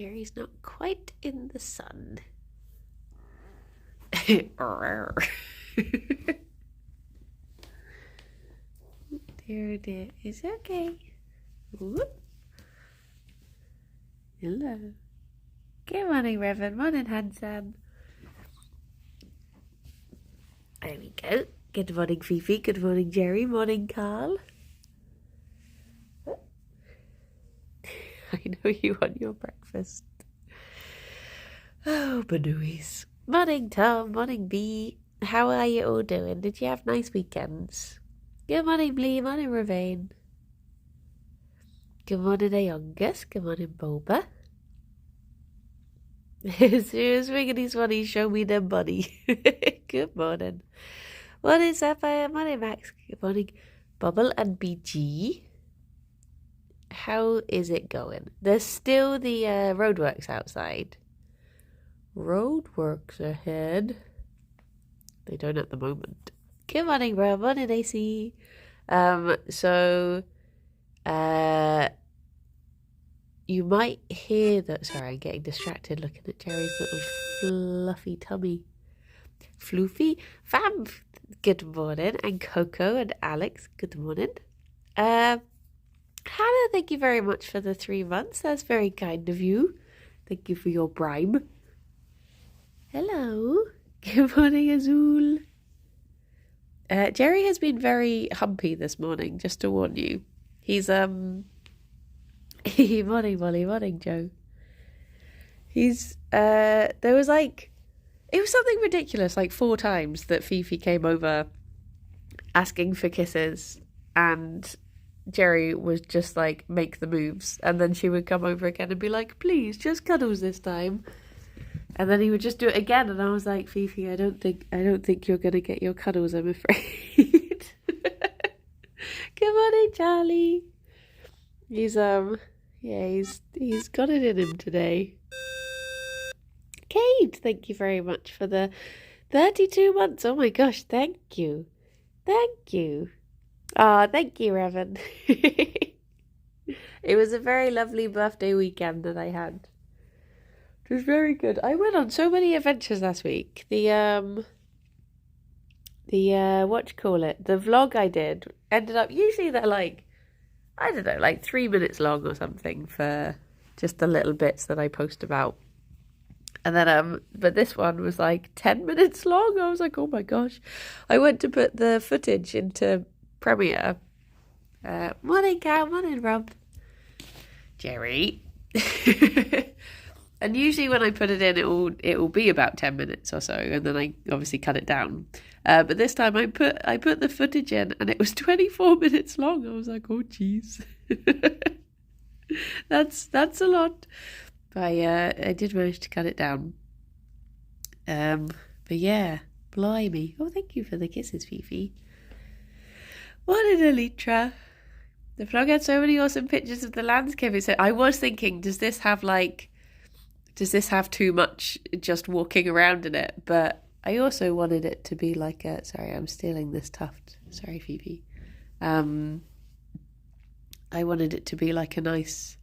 Gerry's not quite in the sun. Dear, dear, it's okay. Whoop. Hello. Good morning, Reverend. Morning, handsome. There we go. Good morning, Fifi. Good morning, Gerry. Morning, Carl. I know you want your breakfast. Oh, Banooies. Morning, Tom. Morning, Bee. How are you all doing? Did you have nice weekends? Good morning, Blee. Morning, Ravane. Good morning, Aongus. Good morning, Boba. As soon as Wiggity's money, show me them money. Good morning. What is Sapphire? Morning, Max. Good morning, Bubble and BG. How is it going? There's still the roadworks outside. Roadworks ahead. They don't at the moment. Good morning, bro. Morning, AC. You might hear that. Sorry, I'm getting distracted looking at Gerry's little fluffy tummy. Floofy. Fam, good morning. And Coco and Alex, good morning. Hannah, thank you very much for the 3 months. That's very kind of you. Thank you for your bribe. Hello. Good morning, Azul. Gerry has been very humpy this morning, just to warn you. He's, morning, Molly, morning, Joe. He's, there was it was something ridiculous, 4 times that Fifi came over asking for kisses, and Gerry was just make the moves, and then she would come over again and be like, please, just cuddles this time. And then he would just do it again, and I was like, Fifi, I don't think you're gonna get your cuddles, I'm afraid. Good morning, Charlie. He's he's got it in him today. Kate, thank you very much for the 32 months. Oh my gosh, thank you. Thank you. Ah, thank you, Revan. It was a very lovely birthday weekend that I had. It was very good. I went on so many adventures last week. The what you call it? The vlog I did ended up, usually they're I don't know, 3 minutes long or something for just the little bits that I post about. And then but this one was 10 minutes long. I was like, oh my gosh. I went to put the footage into Premiere. Morning, Cal. Morning, Rob. Gerry. And usually when I put it in, it will be about 10 minutes or so, and then I obviously cut it down. But this time I put the footage in, and it was 24 minutes long. I was like, oh jeez, that's a lot. But I did manage to cut it down. But yeah, blimey. Oh, thank you for the kisses, Fifi. What an Elitra. The vlog had so many awesome pictures of the landscape. So I was thinking, does this have too much just walking around in it? But I also wanted it to be sorry, I'm stealing this tuft. Sorry, Phoebe. I wanted it to be a nice,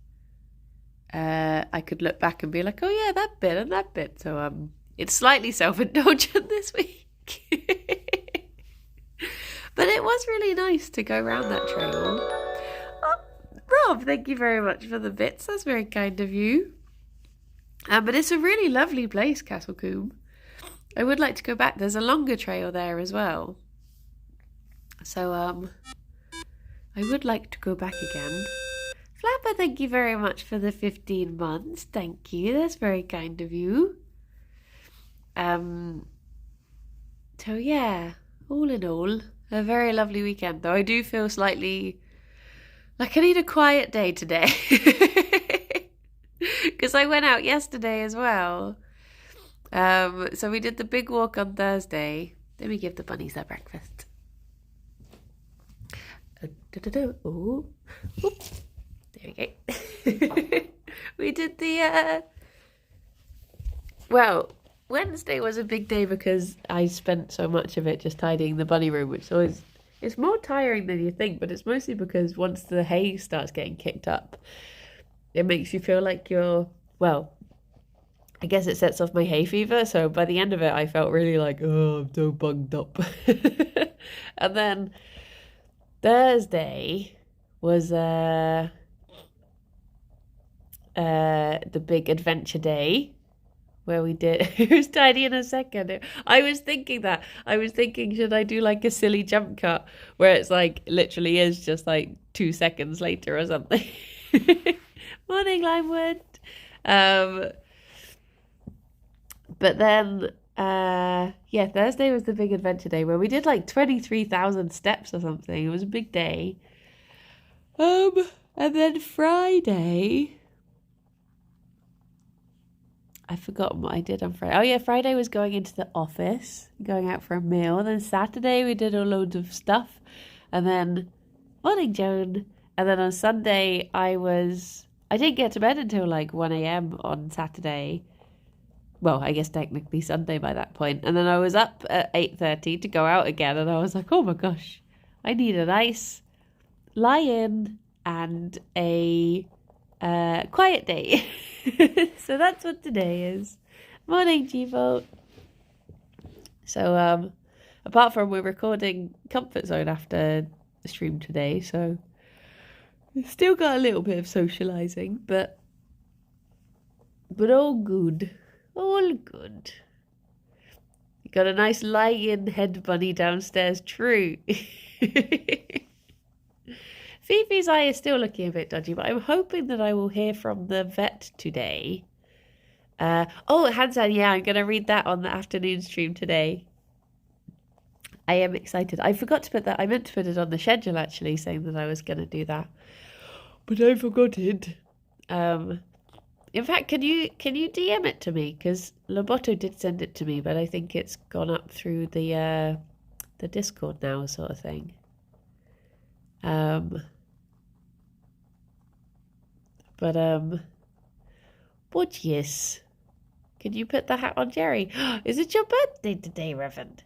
I could look back and be like, oh yeah, that bit and that bit. So it's slightly self-indulgent this week. But it was really nice to go around that trail. Oh, Rob, thank you very much for the bits. That's very kind of you. But it's a really lovely place, Castle Combe. I would like to go back. There's a longer trail there as well. So, I would like to go back again. Flapper, thank you very much for the 15 months. Thank you. That's very kind of you. So, yeah, all in all, a very lovely weekend. Though I do feel slightly like I need a quiet day today. Because I went out yesterday as well. So we did the big walk on Thursday. Let me give the bunnies their breakfast. Oh, there we go. We did the well, Wednesday was a big day because I spent so much of it just tidying the bunny room, which always, it's more tiring than you think, but it's mostly because once the hay starts getting kicked up, it makes you feel like you're well, I guess it sets off my hay fever. So by the end of it, I felt really like, oh, I'm so bunged up. And then Thursday was the big adventure day where we did. It was tiny in a second. I was thinking that. I was thinking, should I do like a silly jump cut where it's like literally is just like 2 seconds later or something. Morning, Limewood. But then, Thursday was the big adventure day where we did like 23,000 steps or something. It was a big day. And then Friday, I've forgotten what I did on Friday. Oh yeah, Friday was going into the office, going out for a meal. And then Saturday we did a load of stuff. And then, morning, Joan. And then on Sunday I didn't get to bed until like 1 a.m. on Saturday. Well, I guess technically Sunday by that point. And then I was up at 8:30 to go out again. And I was like, oh my gosh, I need a nice lie-in and a quiet day. So that's what today is. Morning, G-Vote. So apart from we're recording Comfort Zone after the stream today, so we've still got a little bit of socialising, but all good. All good. You got a nice lie-in head bunny downstairs, true. Fifi's eye is still looking a bit dodgy, but I'm hoping that I will hear from the vet today. Hansan, yeah, I'm going to read that on the afternoon stream today. I am excited. I forgot to put that. I meant to put it on the schedule, actually, saying that I was going to do that. But I forgot it. In fact, can you DM it to me? Because Loboto did send it to me, but I think it's gone up through the Discord now, sort of thing. But yes, can you put the hat on, Gerry? Is it your birthday today, Reverend?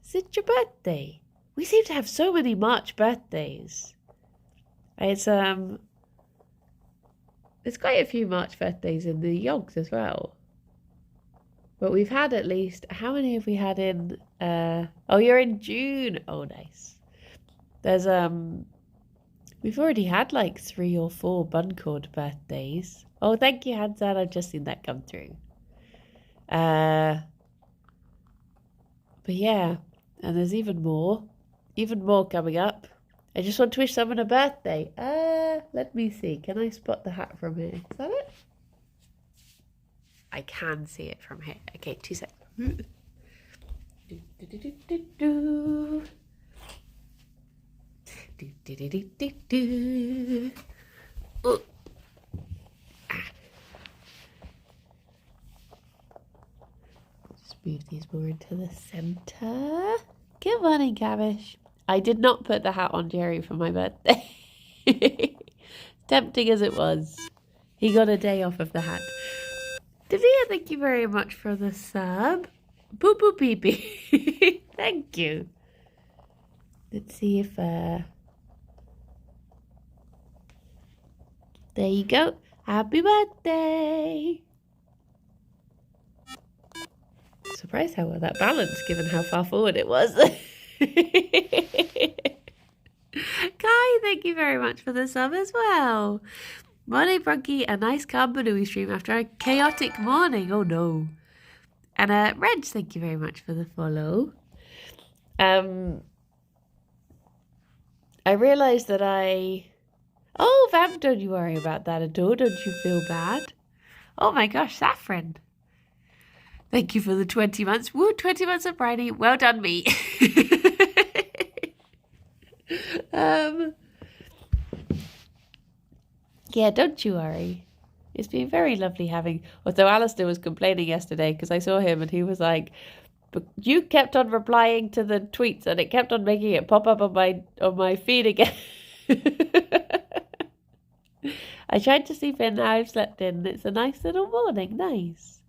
Is it your birthday? We seem to have so many March birthdays. It's quite a few March birthdays in the Yogs as well. But we've had at least, how many have we had in, you're in June. Oh, nice. There's, we've already had like 3 or 4 Buncord birthdays. Oh, thank you, Hansan. I've just seen that come through. But yeah, and there's even more coming up. I just want to wish someone a birthday. Let me see. Can I spot the hat from here? Is that it? I can see it from here. Okay, 2 seconds. Oh. Just move these more into the center. Good morning, Cavish. I did not put the hat on Gerry for my birthday. Tempting as it was. He got a day off of the hat. Davia, thank you very much for the sub. Boo boo pee pee. Thank you. Let's see if there you go. Happy birthday. Surprised how well that balanced given how far forward it was. Kai, thank you very much for the sub as well. Morning, Brunky, a nice calm Banui stream after a chaotic morning. Oh no. And Reg, thank you very much for the follow. I realised that Oh, Vamp, don't you worry about that at all. Don't you feel bad? Oh my gosh, Saffron. Thank you for the 20 months. Woo, 20 months of Bridie. Well done, me. Yeah, don't you worry. It's been very lovely having... Although Alistair was complaining yesterday because I saw him and he was like, but you kept on replying to the tweets and it kept on making it pop up on my feed again. I tried to sleep in, now I've slept in. It's a nice little morning. Nice.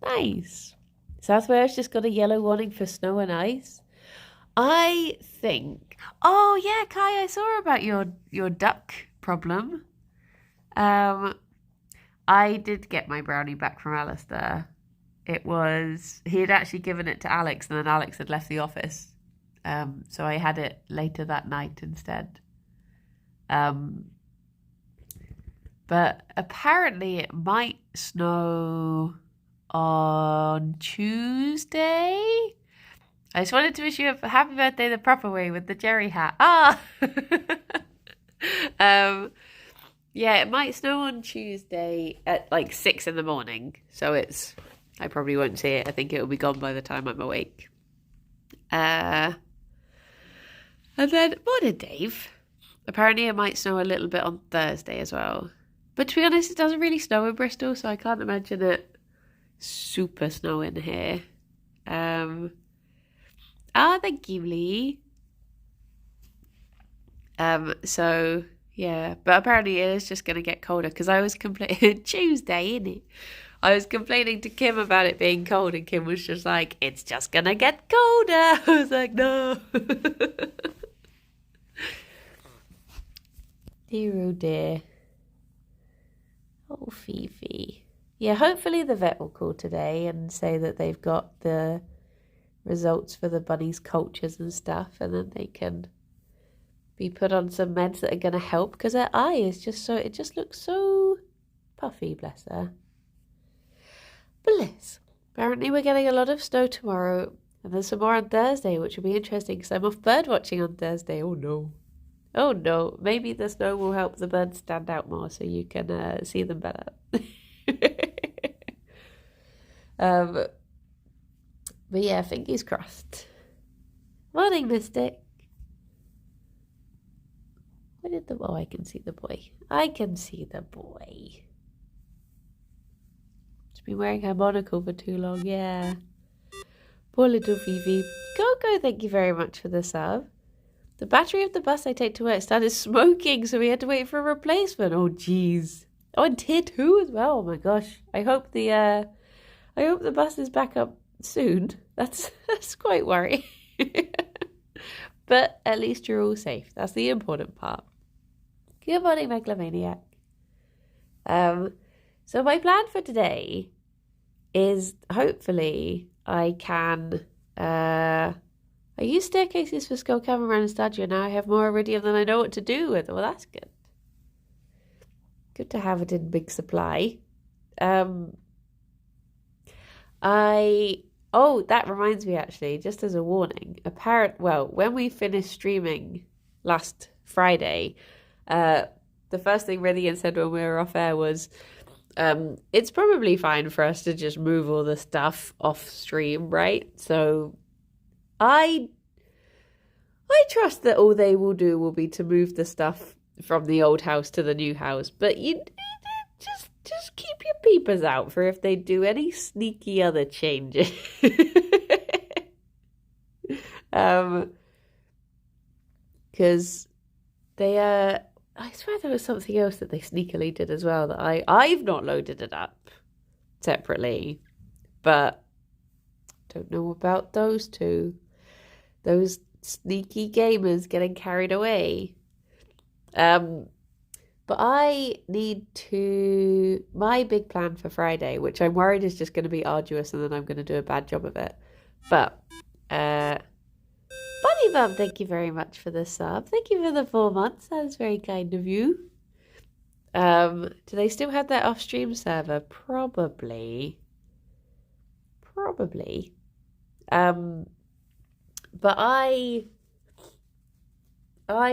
Nice. South Wales just got a yellow warning for snow and ice. I think... Oh, yeah, Kai, I saw about your duck problem. I I did get my brownie back from Alistair. He had actually given it to Alex, and then Alex had left the office. So I had it later that night instead. But apparently it might snow on Tuesday. I just wanted to wish you a happy birthday the proper way with the Gerry hat. Ah! Yeah, it might snow on Tuesday at like 6 in the morning. So I probably won't see it. I think it'll be gone by the time I'm awake. And then, morning, Dave. Apparently it might snow a little bit on Thursday as well. But to be honest, it doesn't really snow in Bristol, so I can't imagine it super snowing here. Thank you, Lee. So yeah, but apparently it is just going to get colder because I was complaining Tuesday, innit? I was complaining to Kim about it being cold, and Kim was just like, "It's just going to get colder." I was like, "No." Dear, oh dear. Oh, Fifi. Yeah, hopefully the vet will call today and say that they've got the results for the bunny's cultures and stuff, and then they can be put on some meds that are going to help, because her eye is just so, it just looks so puffy, bless her. Bliss. Apparently we're getting a lot of snow tomorrow, and there's some more on Thursday, which will be interesting because I'm off bird watching on Thursday. Oh no. Oh no. Maybe the snow will help the birds stand out more so you can see them better. But yeah, fingers crossed. Morning, Mystic. Where did oh, I can see the boy. I can see the boy. She's been wearing her monocle for too long, yeah. Poor little Fifi. Coco, thank you very much for the sub. The battery of the bus I take to work started smoking, so we had to wait for a replacement. Oh, jeez. Oh, and tier 2 as well. Oh my gosh. I hope the bus is back up soon. That's quite worrying. But at least you're all safe. That's the important part. Good morning, Megalomaniac. So my plan for today is hopefully I can I use staircases for Skull Cameraman and Stadio. Now I have more iridium than I know what to do with. Well, that's good. Good to have it in big supply. That reminds me actually, just as a warning, when we finished streaming last Friday, the first thing Redian said when we were off air was, it's probably fine for us to just move all the stuff off stream, right? So I trust that all they will do will be to move the stuff from the old house to the new house, but you just keep your peepers out for if they do any sneaky other changes. Because they I swear there was something else that they sneakily did as well that I've not loaded it up separately, but don't know about those two. Those sneaky gamers getting carried away. But I need my big plan for Friday, which I'm worried is just going to be arduous and then I'm going to do a bad job of it. But, Bunny Bum, thank you very much for the sub. Thank you for the 4 months. That is very kind of you. Do they still have their off-stream server? Probably. But I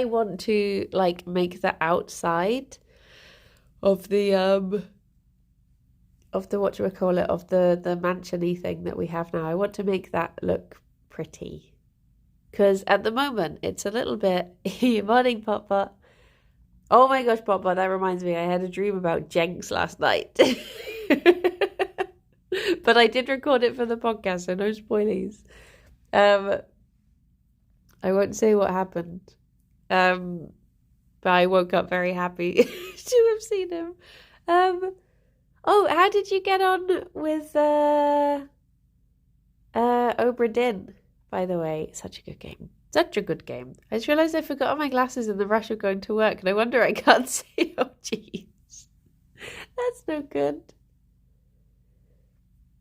want to make the outside of the of the mansion-y thing that we have now. I want to make that look pretty. Because at the moment it's a little bit morning, Pop. Oh my gosh, Pop, that reminds me, I had a dream about Jenks last night. But I did record it for the podcast, so no spoilies. I won't say what happened. But I woke up very happy to have seen him. How did you get on with Obra Dinn, by the way? Such a good game. Such a good game. I just realised I forgot my glasses in the rush of going to work, and I wonder I can't see. Oh, jeez. That's no good.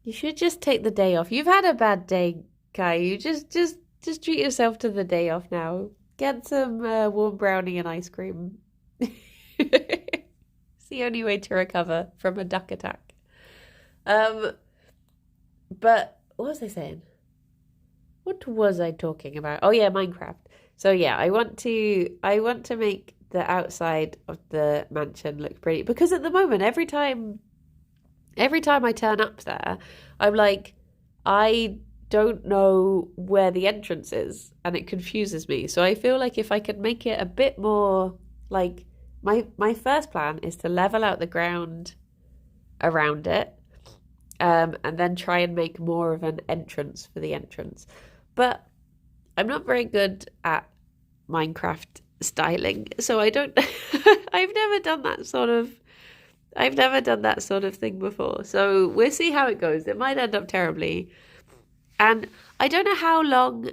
You should just take the day off. You've had a bad day, Kai. You just treat yourself to the day off now. Get some warm brownie and ice cream. It's the only way to recover from a duck attack. But what was I saying? What was I talking about? Oh yeah, Minecraft. So yeah, I want to make the outside of the mansion look pretty because at the moment every time I turn up there, I'm like, I don't know where the entrance is and it confuses me. So I feel like if I could make it a bit more like my first plan is to level out the ground around it, and then try and make more of an entrance for the entrance. But I'm not very good at Minecraft styling, so I don't I've never done that sort of thing before. So we'll see how it goes. It might end up terribly. And I don't know how long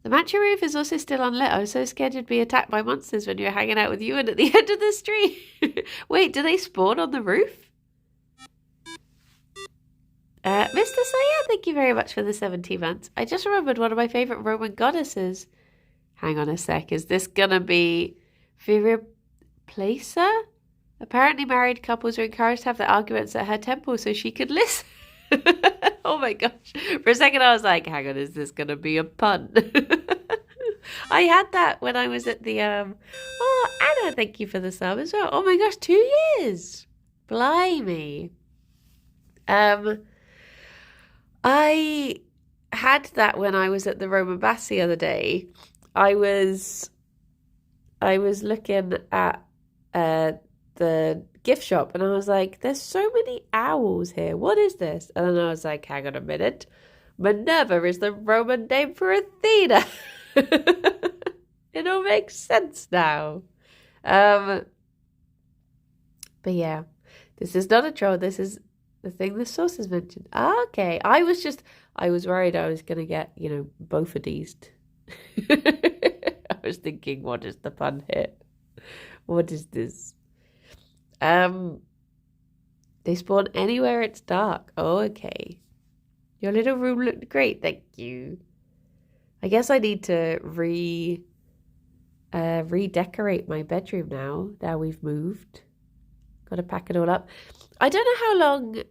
the mansion roof is also still unlit. I was so scared you'd be attacked by monsters when you were hanging out with Ewan at the end of the street. Wait, do they spawn on the roof? Mr. Saya, thank you very much for the 17 months. I just remembered one of my favourite Roman goddesses. Hang on a sec. Is this gonna be Vira Placer? Apparently married couples are encouraged to have their arguments at her temple so she could listen. Oh my gosh. For a second I was like, hang on, is this gonna be a pun? I had that when I was at the oh, Anna, thank you for the sub as well. Oh my gosh, 2 years. Blimey. I had that when I was at the Roman baths the other day. I was looking at the gift shop and I was like, there's so many owls here. What is this? And then I was like, hang on a minute. Minerva is the Roman name for Athena. It all makes sense now. But yeah, this is not a troll. This is the thing the source has mentioned. Okay. I was worried I was going to get, both of these. I was thinking, what is the pun here? What is this? They spawn anywhere it's dark. Oh, okay. Your little room looked great, thank you. I guess I need to redecorate my bedroom now we've moved. Got to pack it all up. I don't know how long.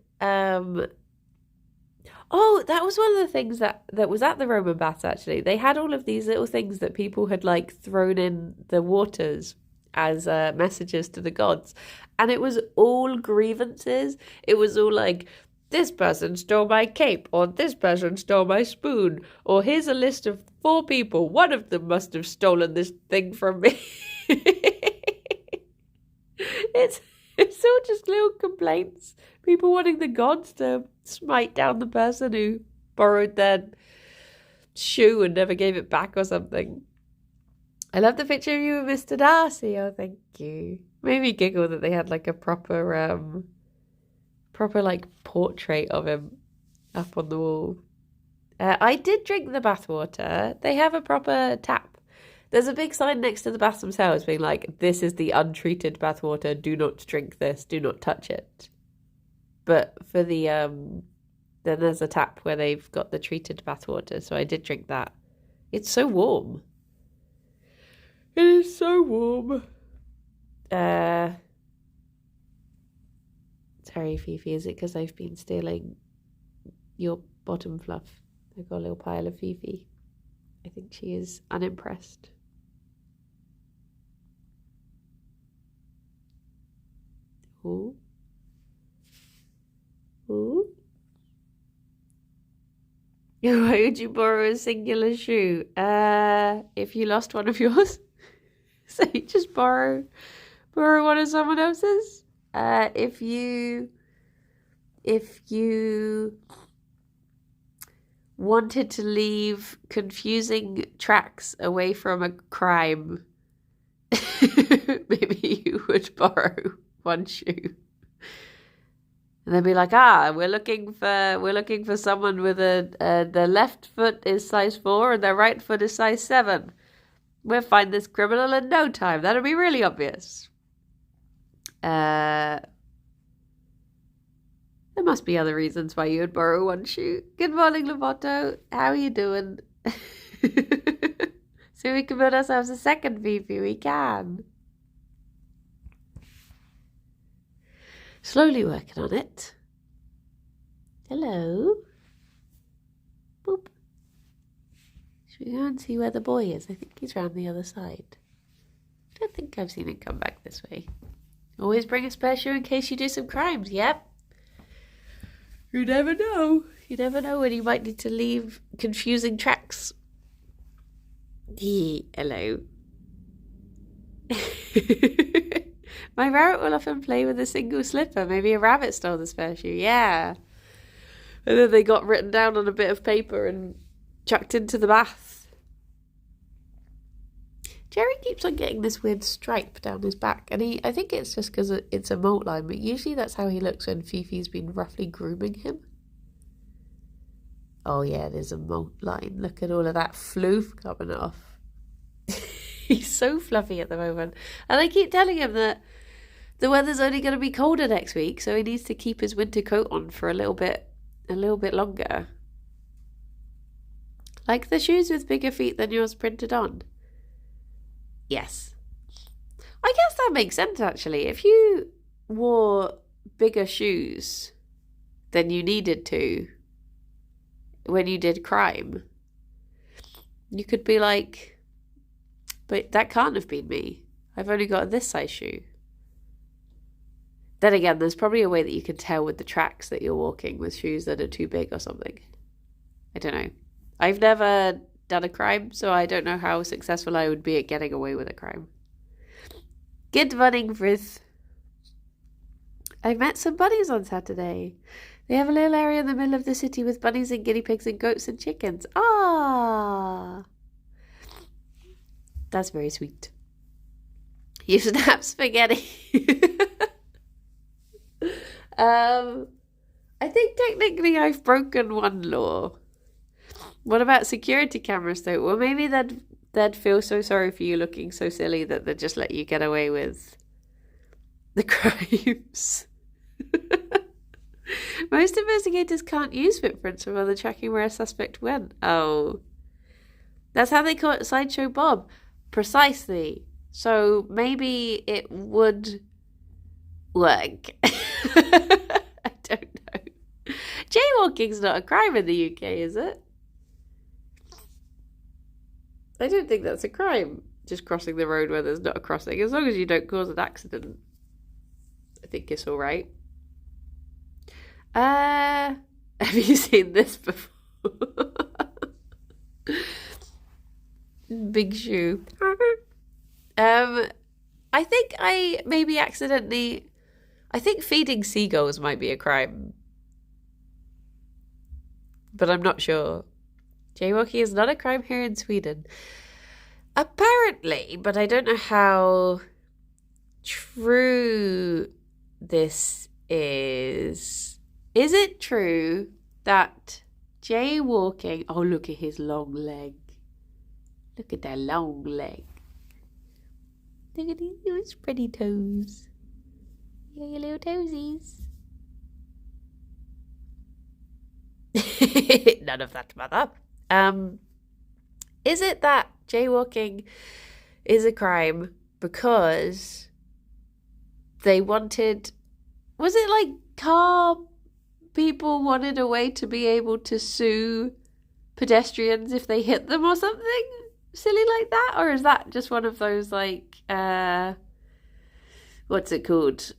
Oh, that was one of the things that was at the Roman baths, actually. They had all of these little things that people had, thrown in the waters as messages to the gods. And it was all grievances. It was all like, this person stole my cape, or this person stole my spoon, or here's a list of 4 people. One of them must have stolen this thing from me. It's all just little complaints. People wanting the gods to smite down the person who borrowed their shoe and never gave it back or something. I love the picture of you with Mr. Darcy. Oh, thank you. Made me giggle that they had a proper portrait of him up on the wall. I did drink the bathwater. They have a proper tap. There's a big sign next to the baths themselves being like, this is the untreated bathwater. Do not drink this. Do not touch it. But for the, then there's a tap where they've got the treated bathwater. So I did drink that. It's so warm. It is so warm. Sorry, Fifi, is it because I've been stealing your bottom fluff? I've got a little pile of Fifi. I think she is unimpressed. Ooh. Ooh. Why would you borrow a singular shoe? If you lost one of yours. So you just borrow one of someone else's. If you wanted to leave confusing tracks away from a crime, maybe you would borrow one shoe. And they'd be like, we're looking for someone with their left foot is size 4 and their right foot is size 7. We'll find this criminal in no time. That'll be really obvious. There must be other reasons why you would borrow one shoe. Good morning, Lovato. How are you doing? So we can build ourselves a second Fifi. We can. Slowly working on it. Hello. Boop. Should we go and see where the boy is? I think he's round the other side. I don't think I've seen him come back this way. Always bring a spare shoe in case you do some crimes. Yep. You never know. You never know when you might need to leave confusing tracks. Hello. My rabbit will often play with a single slipper. Maybe a rabbit stole the spare shoe. Yeah. And then they got written down on a bit of paper and chucked into the bath. Gerry keeps on getting this weird stripe down his back. And I think it's just because it's a molt line. But usually that's how he looks when Fifi's been roughly grooming him. Oh yeah, there's a molt line. Look at all of that floof coming off. He's so fluffy at the moment. And I keep telling him that the weather's only going to be colder next week, so he needs to keep his winter coat on for a little bit longer. Like the shoes with bigger feet than yours printed on. Yes. I guess that makes sense, actually. If you wore bigger shoes than you needed to when you did crime, you could be like, but that can't have been me. I've only got this size shoe. Then again, there's probably a way that you can tell with the tracks that you're walking with shoes that are too big or something. I don't know. I've never done a crime, so I don't know how successful I would be at getting away with a crime. Good morning, Frith. I met some bunnies on Saturday. They have a little area in the middle of the city with bunnies and guinea pigs and goats and chickens. Ah! That's very sweet. You snap spaghetti. I think technically I've broken one law. What about security cameras though? Well, maybe they'd feel so sorry for you looking so silly that they'd just let you get away with the crimes. Most investigators can't use footprints from other tracking where a suspect went. Oh. That's how they caught Sideshow Bob. Precisely. So maybe it would work. I don't know. Jaywalking's not a crime in the UK, is it? I don't think that's a crime, just crossing the road where there's not a crossing. As long as you don't cause an accident, I think it's all right. Have you seen this before? Big shoe. I think I maybe accidentally... I think feeding seagulls might be a crime. But I'm not sure. Jaywalking is not a crime here in Sweden. Apparently, but I don't know how true this is. Is it true that jaywalking... Oh, look at his long leg. Look at that long leg. Look at his pretty toes. Yeah, your little toesies. None of that, mother. Is it that jaywalking is a crime because they wanted... Was it like car people wanted a way to be able to sue pedestrians if they hit them or something silly like that? Or is that just one of those like... what's it called?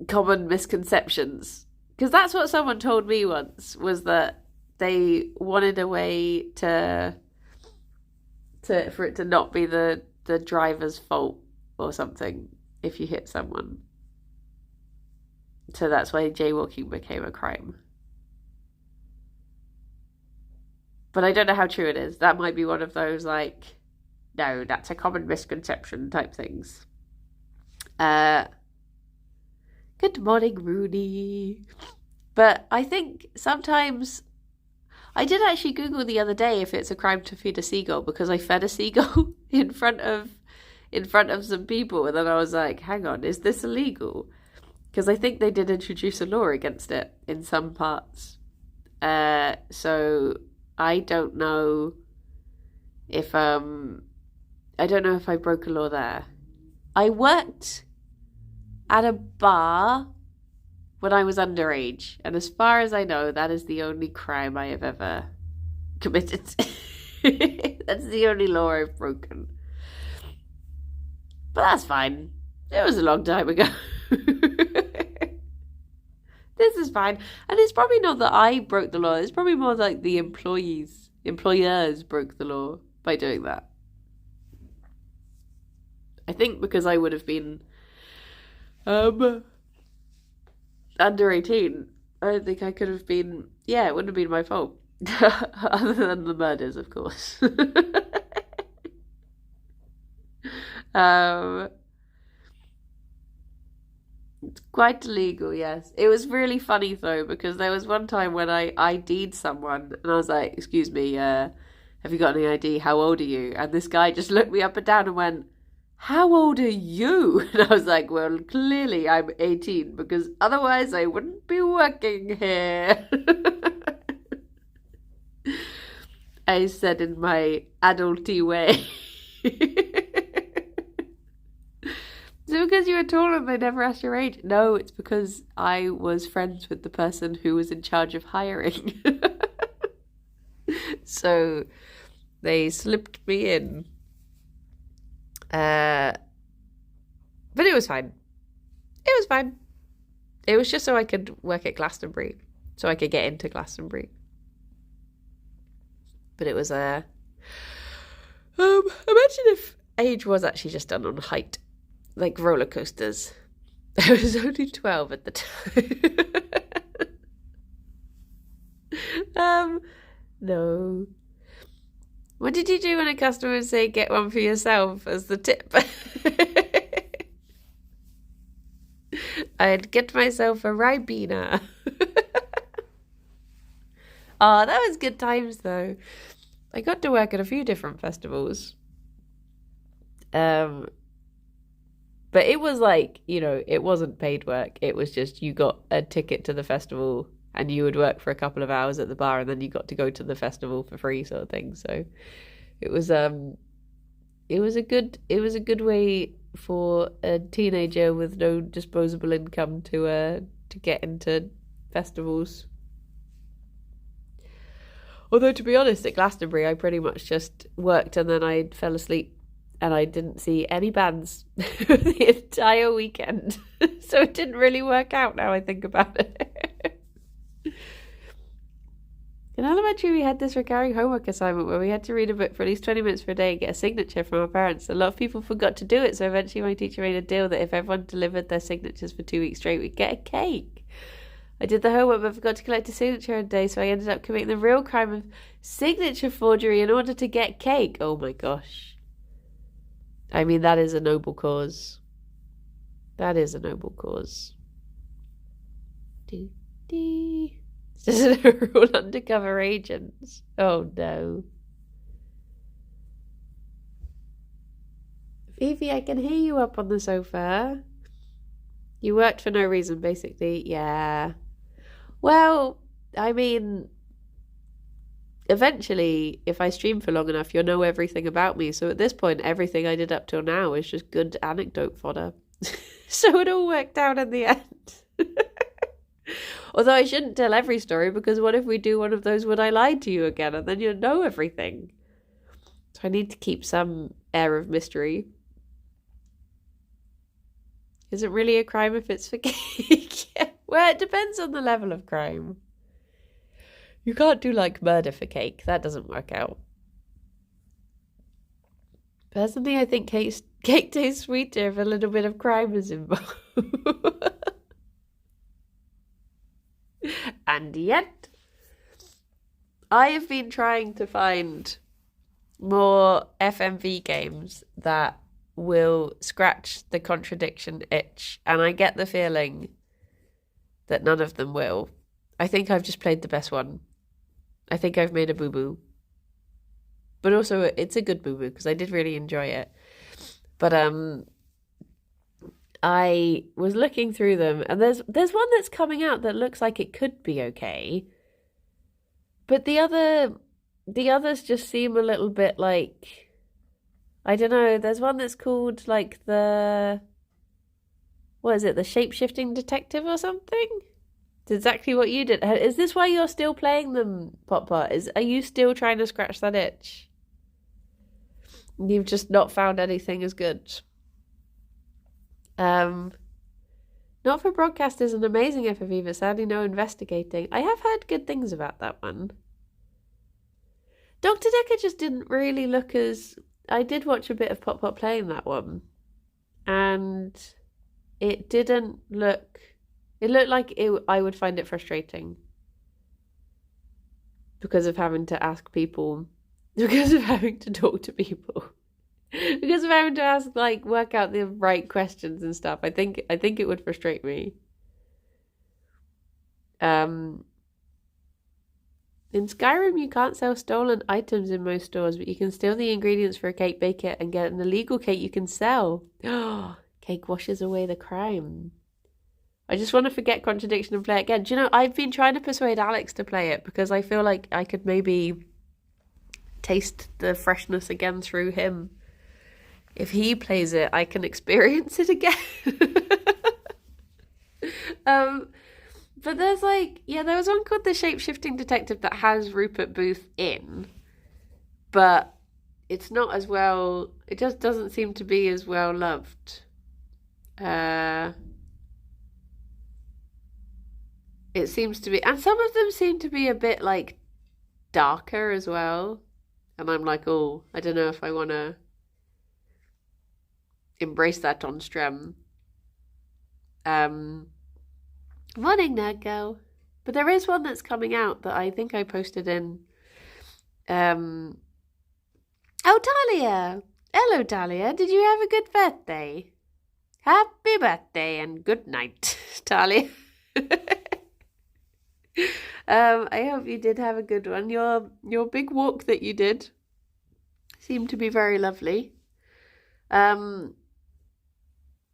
Common misconceptions. Because that's what someone told me once, was that they wanted a way for it to not be the driver's fault or something if you hit someone. So that's why jaywalking became a crime. But I don't know how true it is. That might be one of those like, no, that's a common misconception type things. Good morning, Rooney. But I think sometimes... I did actually Google the other day if it's a crime to feed a seagull, because I fed a seagull in front of in front of some people, and then I was like, hang on, is this illegal? Because I think they did introduce a law against it in some parts. So I don't know if I broke a law there. I worked at a bar when I was underage, and as far as I know, that is the only crime I have ever committed. That's the only law I've broken. But that's fine. It was a long time ago. This is fine. And it's probably not that I broke the law. It's probably more like the employers broke the law by doing that. I think because I would have been under 18, I don't think I could have been... Yeah, it wouldn't have been my fault. Other than the murders, of course. It's quite illegal, yes. It was really funny, though, because there was one time when I ID'd someone, and I was like, excuse me, have you got any ID? How old are you? And this guy just looked me up and down and went, how old are you? And I was like, well, clearly I'm 18, because otherwise I wouldn't be working here. I said in my adulty way. Is it because you were taller and they never asked your age? No, it's because I was friends with the person who was in charge of hiring. So they slipped me in. But it was fine. It was fine. It was just so I could work at Glastonbury. So I could get into Glastonbury. But it was imagine if age was actually just done on height. Like roller coasters. I was only 12 at the time. No. What did you do when a customer would say get one for yourself as the tip? I'd get myself a Ribena. Oh, that was good times though. I got to work at a few different festivals. But it was like, it wasn't paid work. It was just you got a ticket to the festival and you would work for a couple of hours at the bar and then you got to go to the festival for free sort of thing. So it was a good way for a teenager with no disposable income to get into festivals. Although to be honest, at Glastonbury I pretty much just worked and then I fell asleep. And I didn't see any bands the entire weekend. So it didn't really work out now I think about it. In elementary, we had this recurring homework assignment where we had to read a book for at least 20 minutes per day and get a signature from our parents. A lot of people forgot to do it, so eventually my teacher made a deal that if everyone delivered their signatures for 2 weeks straight, we'd get a cake. I did the homework but forgot to collect a signature a day, so I ended up committing the real crime of signature forgery in order to get cake. Oh my gosh. I mean, that is a noble cause. That is a noble cause. This is all undercover agents. Oh no. Fifi, I can hear you up on the sofa. You worked for no reason, basically. Yeah. Well, I mean, eventually, if I stream for long enough, you'll know everything about me. So at this point, everything I did up till now is just good anecdote fodder. So it all worked out in the end. Although I shouldn't tell every story, because what if we do one of those would I lie to you again, and then you'll know everything. So I need to keep some air of mystery. Is it really a crime if it's for cake? Yeah. Well, it depends on the level of crime. You can't do like murder for cake. That doesn't work out. Personally, I think cake tastes sweeter if a little bit of crime is involved. And yet, I have been trying to find more FMV games that will scratch the contradiction itch, and I get the feeling that none of them will. I think I've just played the best one. I think I've made a boo-boo. But also, it's a good boo-boo, because I did really enjoy it. But I was looking through them, and there's one that's coming out that looks like it could be okay, but the others just seem a little bit like, I don't know. There's one that's called like what is it, the shape-shifting detective or something? It's exactly what you did. Is this why you're still playing them, Pot Pot? Are you still trying to scratch that itch? You've just not found anything as good. Not for Broadcast is an amazing FFV, but sadly no investigating. I have heard good things about that one. Dr. Decker just didn't really look as... I did watch a bit of Pop Pop playing that one, and it didn't look... It looked like I would find it frustrating because of having to ask people, because of having to talk to people. Because of having to ask, like, work out the right questions and stuff. I think it would frustrate me. In Skyrim, you can't sell stolen items in most stores, but you can steal the ingredients for a cake, bake it, and get an illegal cake you can sell. Oh, cake washes away the crime. I just want to forget contradiction and play it again. Do you know, I've been trying to persuade Alex to play it because I feel like I could maybe taste the freshness again through him. If he plays it, I can experience it again. But there's there was one called The Shape-Shifting Detective that has Rupert Booth in, but it's not as well, it just doesn't seem to be as well loved. It seems to be, and some of them seem to be a bit like darker as well. And I'm like, oh, I don't know if I want to embrace that on stream. Morning, Nerd Girl. But there is one that's coming out that I think I posted in. Oh, Talia. Hello, Talia. Did you have a good birthday? Happy birthday and good night, Talia. I hope you did have a good one. Your big walk that you did seemed to be very lovely. But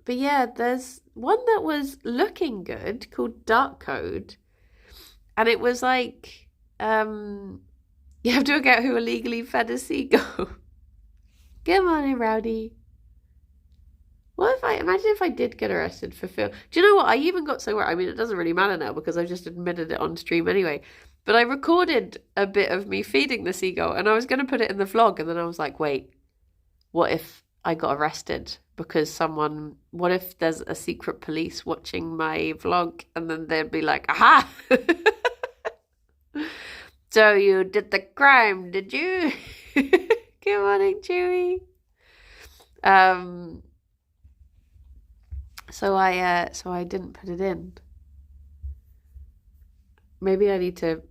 yeah, there's one that was looking good called Dark Code, and it was like you have to work out who illegally fed a seagull. Good morning, Rowdy. What if imagine if I did get arrested for film? Do you know what? I even got so where, I mean, it doesn't really matter now because I've just admitted it on stream anyway. But I recorded a bit of me feeding the seagull and I was going to put it in the vlog. And then I was like, wait, what if I got arrested because what if there's a secret police watching my vlog and then they'd be like, aha! So you did the crime, did you? Good morning, Chewy. So I didn't put it in. Maybe I need to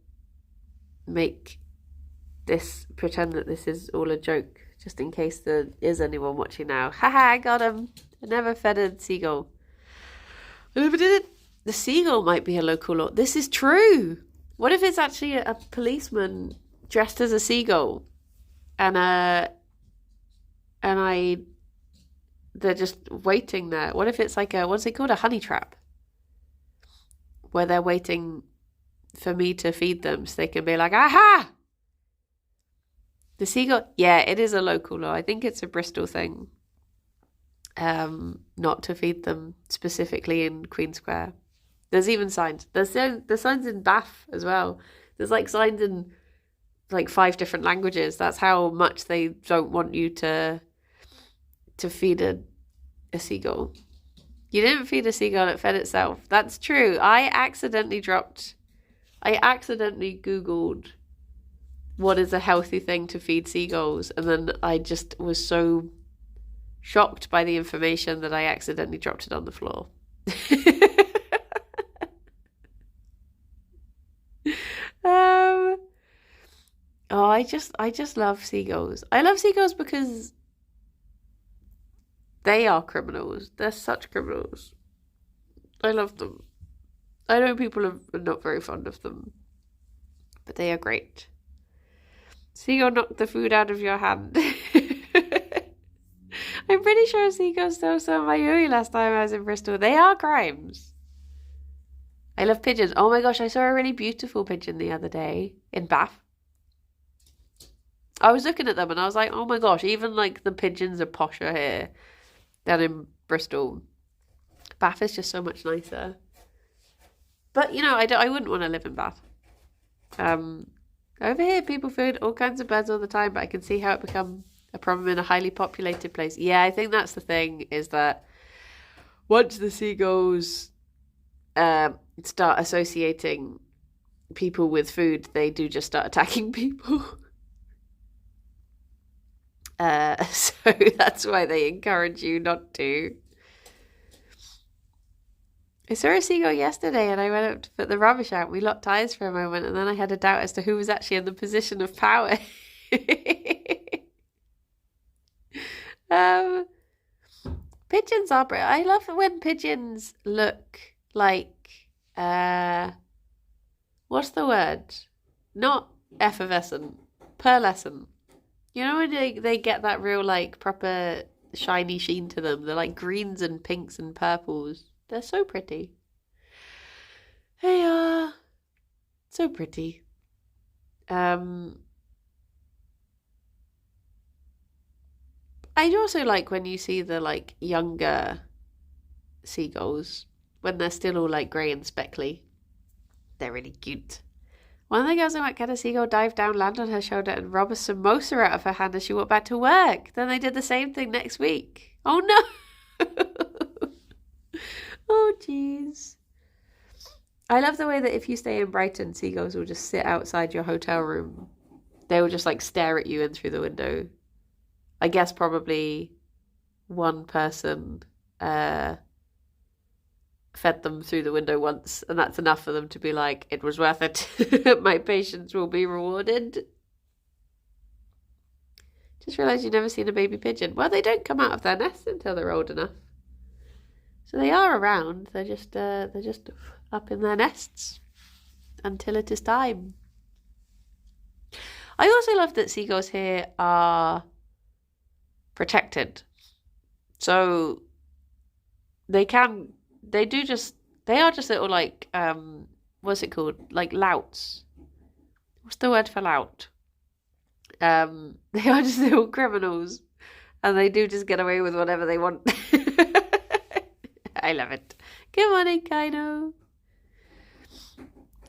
pretend that this is all a joke, just in case there is anyone watching now. Haha, I got him. I never fed a seagull. I never did it. The seagull might be a local law. This is true. What if it's actually a policeman dressed as a seagull, and they're just waiting there? What if it's like what's it called? A honey trap, where they're waiting for me to feed them so they can be like, aha! The seagull, yeah, it is a local law. I think it's a Bristol thing. Not to feed them specifically in Queen Square. There's even signs. There's signs in Bath as well. There's like signs in like 5 different languages. That's how much they don't want you to feed a seagull. You didn't feed a seagull, it fed itself. That's true. I accidentally Googled what is a healthy thing to feed seagulls, and then I just was so shocked by the information that I accidentally dropped it on the floor. I just love seagulls. I love seagulls because they are criminals. They're such criminals. I love them. I know people are not very fond of them, but they are great. Seagull knocked the food out of your hand. I'm pretty sure a seagull stole some of my yui last time I was in Bristol. They are crimes. I love pigeons. Oh my gosh, I saw a really beautiful pigeon the other day in Bath. I was looking at them and I was like, oh my gosh, even like the pigeons are posher here than in Bristol. Bath is just so much nicer. But, you know, I wouldn't want to live in Bath. Over here, people feed all kinds of birds all the time, but I can see how it become a problem in a highly populated place. Yeah, I think that's the thing, is that once the seagulls start associating people with food, they do just start attacking people. So that's why they encourage you not to. I saw a seagull yesterday and I went up to put the rubbish out. We locked eyes for a moment and then I had a doubt as to who was actually in the position of power. Pigeons are brilliant. I love when pigeons look like, what's the word? Not effervescent, pearlescent. You know when they get that real like proper shiny sheen to them? They're like greens and pinks and purples. They're so pretty. They are so pretty. I also like when you see the like younger seagulls when they're still all like grey and speckly. They're really cute. One of the girls I work had a seagull dive down, land on her shoulder, and rob a samosa out of her hand as she walked back to work. Then they did the same thing next week. Oh no! Oh jeez. I love the way that if you stay in Brighton, seagulls will just sit outside your hotel room. They will just like stare at you in through the window. I guess probably one person fed them through the window once, and that's enough for them to be like, it was worth it. My patience will be rewarded. Just realised you've never seen a baby pigeon. Well, they don't come out of their nest until they're old enough. So they are around. They're just up in their nests until it is time. I also love that seagulls here are protected. So they are just little like, what's it called? Like louts. What's the word for lout? They are just little criminals and they do just get away with whatever they want. I love it. Good morning, Kaino.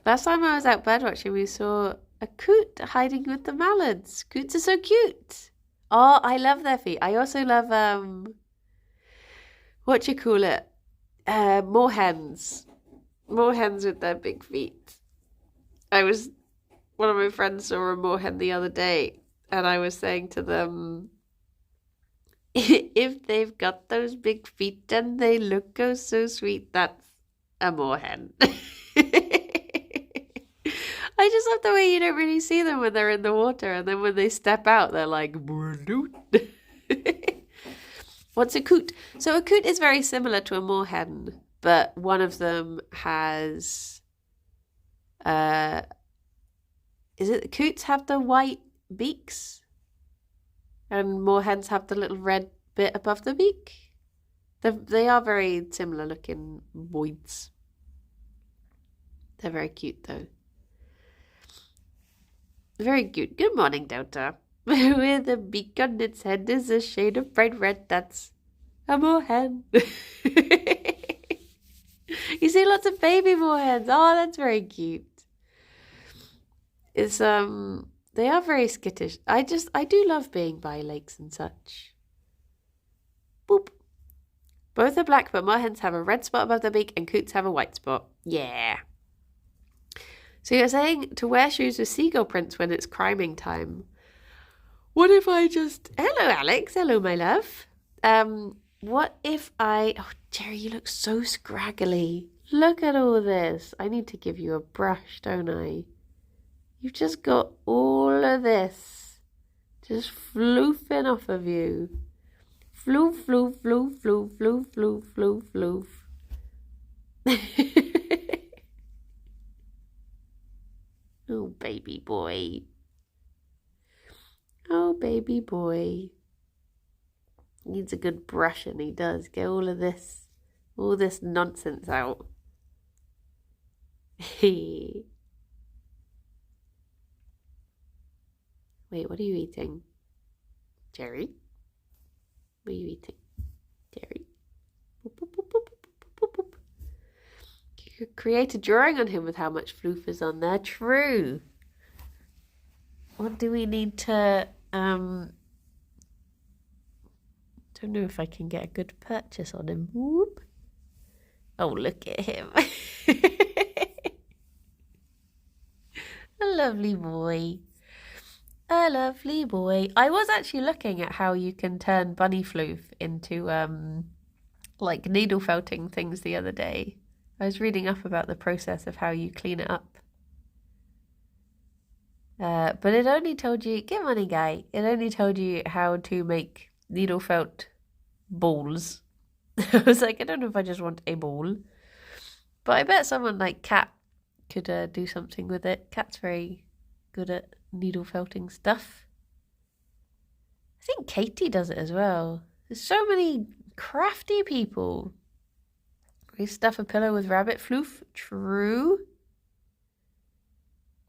Last time I was out birdwatching, we saw a coot hiding with the mallards. Coots are so cute. Oh, I love their feet. I also love, what do you call it? Moorhens. Moorhens with their big feet. One of my friends saw a moorhen the other day, and I was saying to them, if they've got those big feet and they look oh so sweet, that's a moorhen. I just love the way you don't really see them when they're in the water, and then when they step out, they're like, what's a coot? So a coot is very similar to a moorhen, but one of them has, coots have the white beaks? And moorhens have the little red bit above the beak. They are very similar looking boys. They're very cute though. Very cute. Good morning, Delta. With a beak on its head is a shade of bright red. That's a moorhen. You see lots of baby moorhens. Oh, that's very cute. It's they are very skittish. I do love being by lakes and such. Boop. Both are black, but moorhens have a red spot above their beak and coots have a white spot. Yeah. So you're saying to wear shoes with seagull prints when it's criming time. What if I just... Hello, Alex. Hello, my love. What if I... Oh, Gerry, you look so scraggly. Look at all this. I need to give you a brush, don't I? You've just got all of this just floofing off of you. Floof, floof, floof, floof, floof, floof, floof, floof. Oh, baby boy. Oh, baby boy. Needs a good brushing, he does. Get all this nonsense out. Wait, what are you eating? Gerry? What are you eating? Gerry? Boop, boop, boop, boop, boop, boop, boop. You could create a drawing on him with how much floof is on there. True. What do we need to... don't know if I can get a good purchase on him. Whoop. Oh, look at him. A lovely boy. A lovely boy. I was actually looking at how you can turn bunny floof into like needle felting things the other day. I was reading up about the process of how you clean it up. But it only told you, get money guy, it only told you how to make needle felt balls. I was like, I don't know if I just want a ball. But I bet someone like Kat could do something with it. Kat's very good at needle felting stuff. I think Katie does it as well. There's so many crafty people. We stuff a pillow with rabbit floof. True.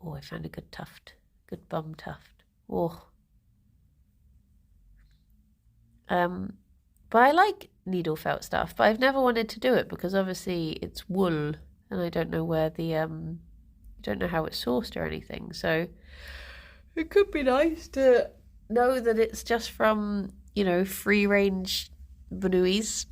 Oh, I found a good tuft. Good bum tuft. Oh. But I like needle felt stuff, but I've never wanted to do it because obviously it's wool and I don't know where the don't know how it's sourced or anything. So it could be nice to know that it's just from, you know, free range Benuis.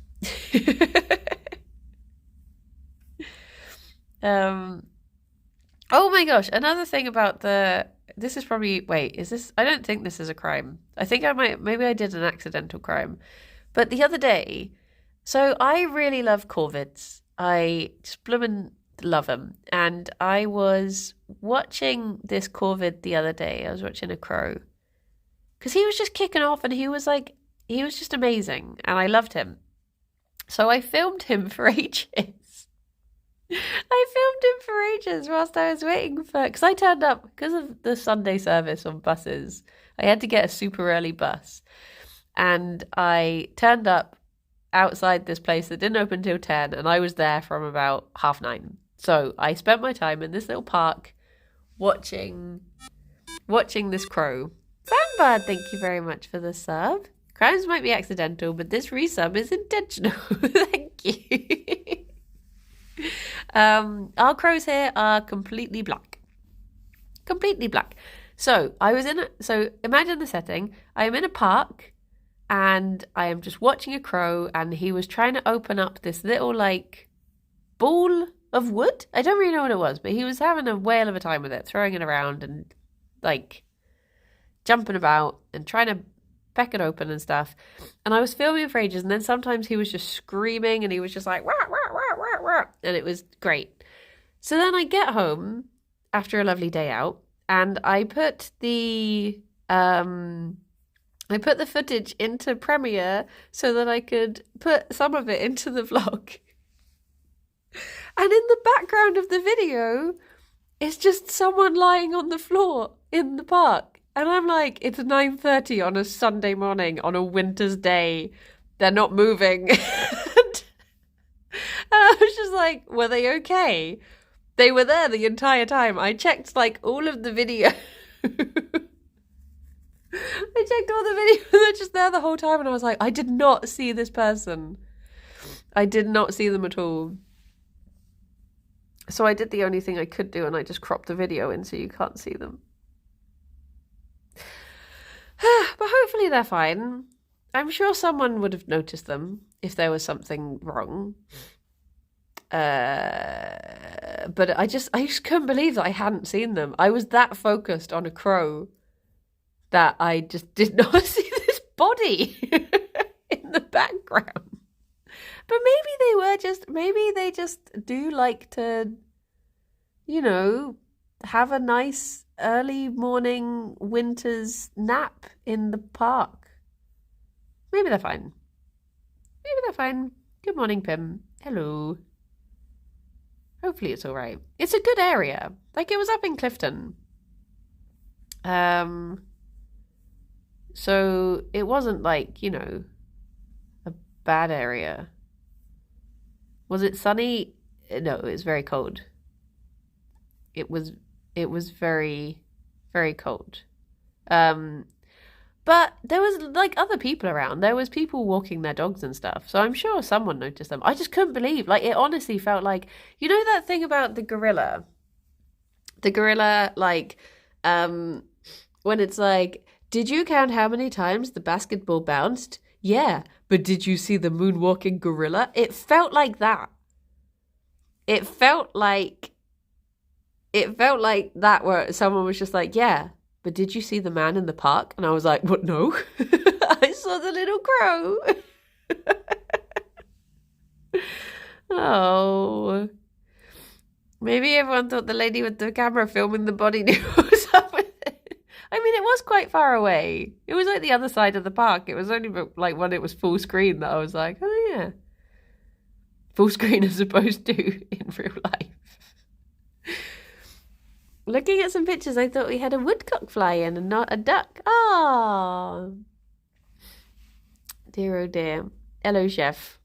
Oh my gosh, another thing about this is probably, wait, is this, I don't think this is a crime. I think maybe I did an accidental crime. But the other day, so I really love corvids. I just bloomin' love them. And I was watching this corvid the other day. I was watching a crow. Because he was just kicking off and he was just amazing. And I loved him. So I filmed him for ages. I filmed him for ages whilst I was waiting for... Because I turned up, because of the Sunday service on buses, I had to get a super early bus. And I turned up outside this place that didn't open till 10, and I was there from about 9:30. So I spent my time in this little park watching this crow. Sandbird, thank you very much for the sub. Crimes might be accidental, but this resub is intentional. Thank you. Our crows here are completely black. Completely black. So imagine the setting. I am in a park and I am just watching a crow and he was trying to open up this little like ball of wood. I don't really know what it was, but he was having a whale of a time with it, throwing it around and like jumping about and trying to peck it open and stuff. And I was filming for ages, and then sometimes he was just screaming and he was just like wah, wah, wah, wah, wah, and it was great. So then I get home after a lovely day out and I put the footage into Premiere so that I could put some of it into the vlog. And in the background of the video is just someone lying on the floor in the park. And I'm like, it's 9:30 on a Sunday morning on a winter's day. They're not moving. And I was just like, were they okay? They were there the entire time. I checked like all of the video. I checked all the videos. They're just there the whole time. And I was like, I did not see this person. I did not see them at all. So I did the only thing I could do and I just cropped the video in so you can't see them. But hopefully they're fine. I'm sure someone would have noticed them if there was something wrong. But I just couldn't believe that I hadn't seen them. I was that focused on a crow that I just did not see this body in the background. But maybe they just do like to, you know, have a nice early morning winter's nap in the park. Maybe they're fine. Maybe they're fine. Good morning, Pim. Hello. Hopefully it's all right. It's a good area. Like, it was up in Clifton. So it wasn't like, you know, bad area. Was it sunny? No, it was very cold. It was very, very cold. But there was like other people around. There was people walking their dogs and stuff. So I'm sure someone noticed them. I just couldn't believe, like, it honestly felt like, you know that thing about the gorilla? The gorilla, like, when it's like, did you count how many times the basketball bounced? Yeah, but did you see the moonwalking gorilla? It felt like that. It felt like that, where someone was just like, yeah, but did you see the man in the park? And I was like, what? No. I saw the little crow. Oh. Maybe everyone thought the lady with the camera filming the body knew what was up with it. I mean, it was quite far away. It was like the other side of the park. It was only like when it was full screen that I was like, oh yeah. Full screen as opposed to in real life. Looking at some pictures, I thought we had a woodcock fly in and not a duck. Ah, dear oh dear. Hello, chef.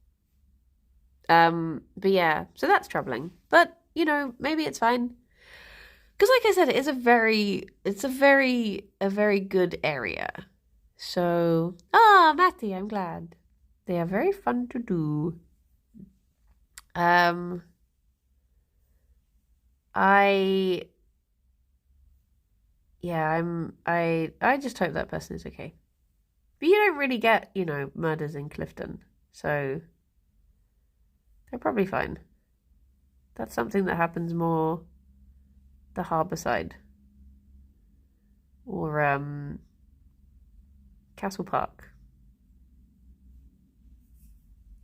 But yeah, so that's troubling. But you know, maybe it's fine. Because like I said, it's a very good area. So, Matty, I'm glad. They are very fun to do. I just hope that person is okay. But you don't really get, you know, murders in Clifton. So they're probably fine. That's something that happens more the harbour side. Or Castle Park.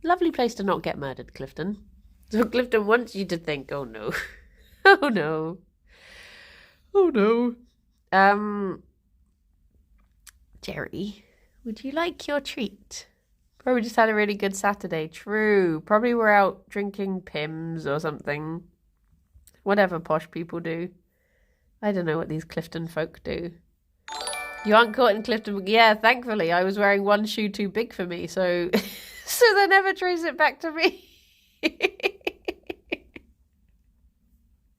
Lovely place to not get murdered, Clifton. So Clifton wants you to think, oh no. Oh no. Oh no. Gerry, would you like your treat? Probably just had a really good Saturday. True. Probably were out drinking Pims or something. Whatever posh people do. I don't know what these Clifton folk do. You aren't caught in Clifton. Yeah, thankfully. I was wearing one shoe too big for me, so so they never trace it back to me.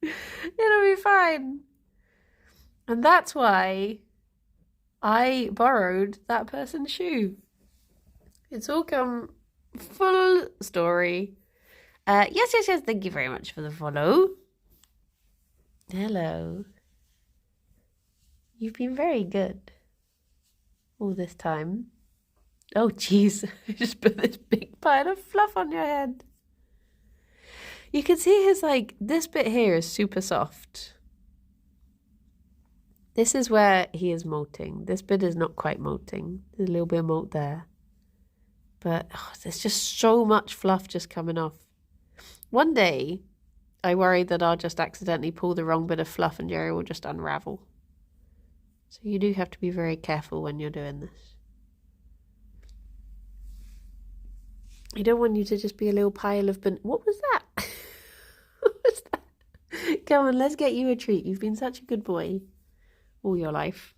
It'll be fine. And that's why I borrowed that person's shoe. It's all come full story. Yes. Thank you very much for the follow. Hello. You've been very good all this time. Oh, jeez. I just put this big pile of fluff on your head. You can see his, like, this bit here is super soft. This is where he is molting. This bit is not quite molting. There's a little bit of molt there. But there's just so much fluff just coming off. One day, I worry that I'll just accidentally pull the wrong bit of fluff and Gerry will just unravel. So you do have to be very careful when you're doing this. I don't want you to just be a little pile of... What was that? What was that? Come on, let's get you a treat. You've been such a good boy all your life.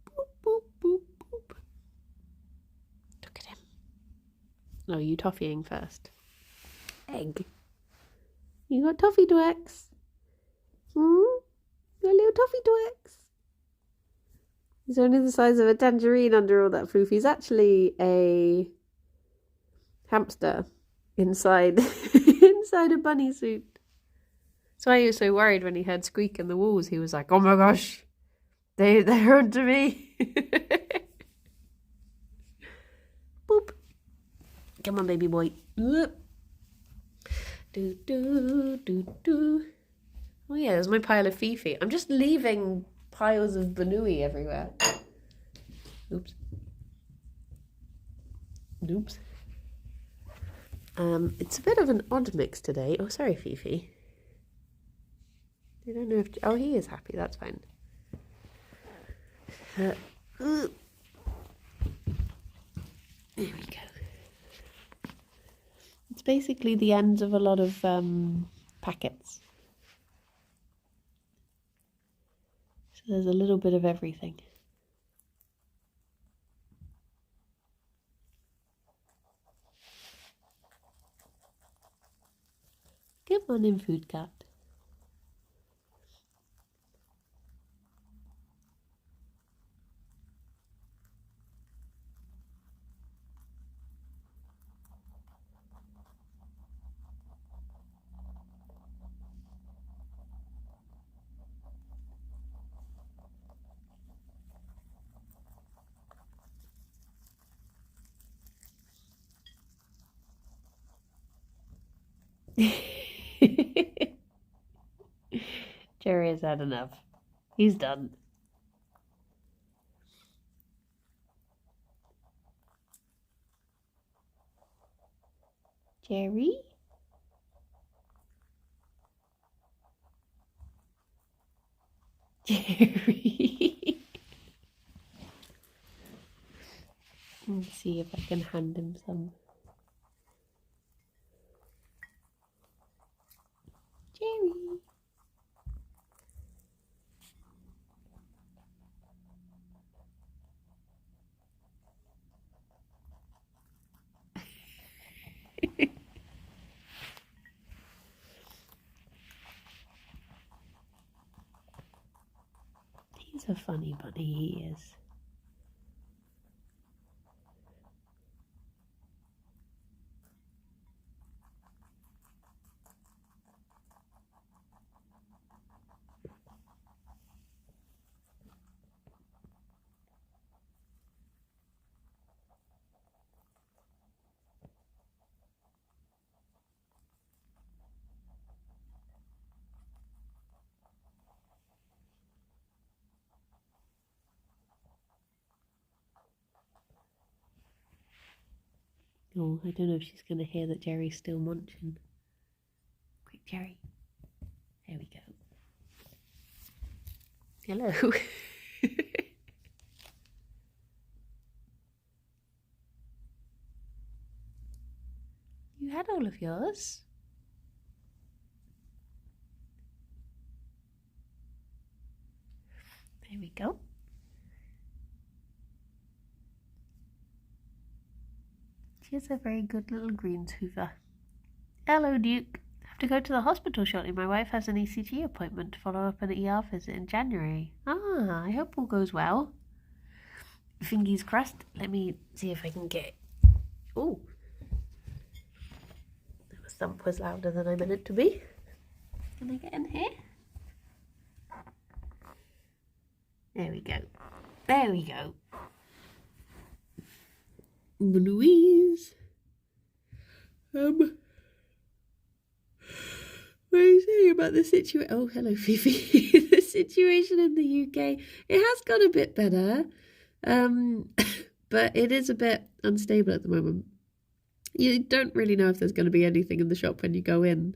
Boop, boop, boop, boop. Look at him. No, you toffeeing first. Egg. You got toffee twerks. You got little toffee twerks. He's only the size of a tangerine under all that fluff. He's actually a hamster inside inside a bunny suit. So I was so worried when he heard squeak in the walls. He was like, oh my gosh, they're onto me. Boop. Come on, baby boy. Do, do, do, do. Oh yeah, there's my pile of Fifi. I'm just leaving piles of Banui everywhere. Oops. Oops. It's a bit of an odd mix today. Oh, sorry, Fifi. I don't know if... Oh, he is happy. That's fine. There we go. It's basically the ends of a lot of packets. So there's a little bit of everything. Come on in, food cat. Gerry has had enough. He's done. Gerry? Gerry. Let's see if I can hand him some. Gerry. He's a funny bunny, he is. Oh, I don't know if she's going to hear that Gerry's still munching. Quick, Gerry. There we go. Hello. You had all of yours. There we go. She's a very good little greens hoover. Hello, Duke. I have to go to the hospital shortly. My wife has an ECG appointment to follow up an ER visit in January. Ah, I hope all goes well. Fingers crossed. Let me see if I can get... Oh. That thump was louder than I meant it to be. Can I get in here? There we go. There we go. Louise. What are you saying about the situation? Oh, hello, Fifi. The situation in the UK. It has got a bit better, but it is a bit unstable at the moment. You don't really know if there's going to be anything in the shop when you go in.